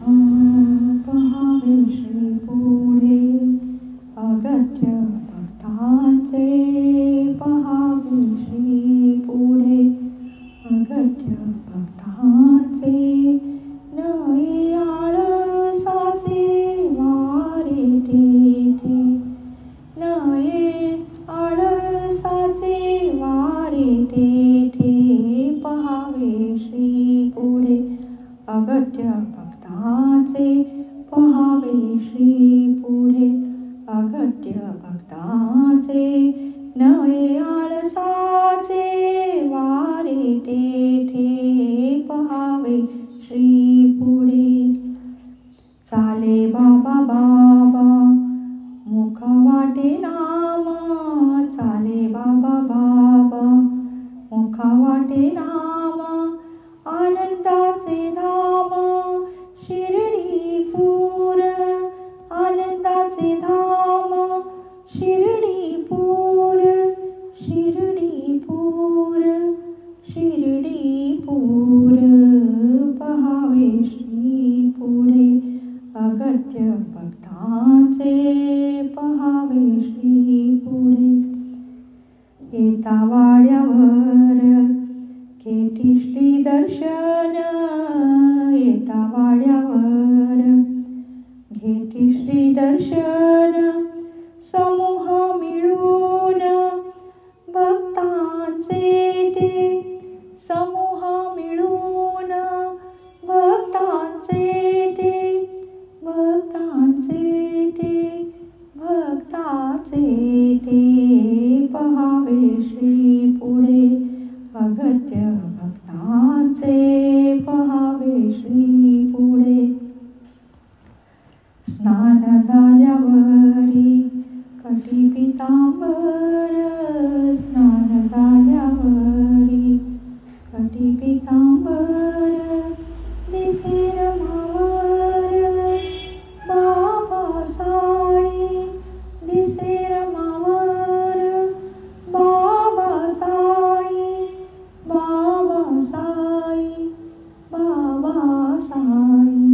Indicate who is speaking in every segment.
Speaker 1: पहावे श्री पुढे अगत्य भक्तांचे, पहावे श्री पुढे अगत्य भक्तांचे. नये आळसाचे वारे तेथे, नये आळसाचे वारे तेथे, पहावे श्री पुढे अगत्य भक्तांचे, पहावे श्री पुढे अगत्य भक्तांचे. नये आळसाचे वारे तेथे, पहावे श्री पुढे. चाले बाबा बाबा मुख वाटे नाम, चाले बाबा बाबा मुख वाटे नाम. आनंदाचे धाम शिर्डीपूर, आनंदाचे धाम शिर्डीपूर, शिर्डीपूर, शिर्डीपूर. पहावे श्री पुढे अगत्य भक्तांचे, पहावे श्री पुढे. येता वाड्यावर केटी श्री दर्शन, येता वाड्यावर घेती श्री दर्शन. समूह मिळून भक्तांचे ते, समूह मिळून भक्तांचे ते, भक्तांचे ते, भक्तांचे ते. पहावे श्री पुढे अगत्य भक्तांचे, पहावे श्री पुढे. स्नान झाल्यावरी कटी पितांबर, स्नान झाल्यावरी कटी पितांबर. दिसे रमावर बाबा साई, दिसे रमावर बाबा साई, बाबा साई, बाबा साई.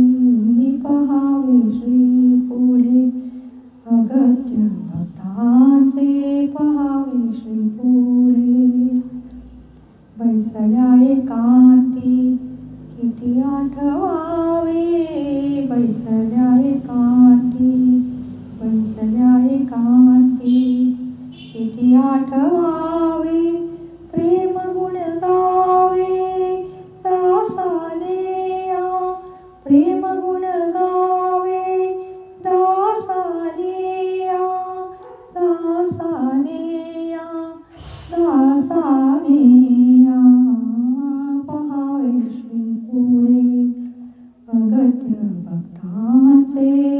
Speaker 1: पहावे श्री पुढे अगत्य भक्तांचे, पहावे श्री पुढे. बैसल्या एकांती किती आठवावे, बैसल्या एकांती, बैसल्या एकांती किती आठवावे. प्रेम गुण गावे दासाने या, प्रेम गुण गावे दासाने या, दासाने या, दासाने या. पहावे श्री पुढे अगत्य भक्तांचे,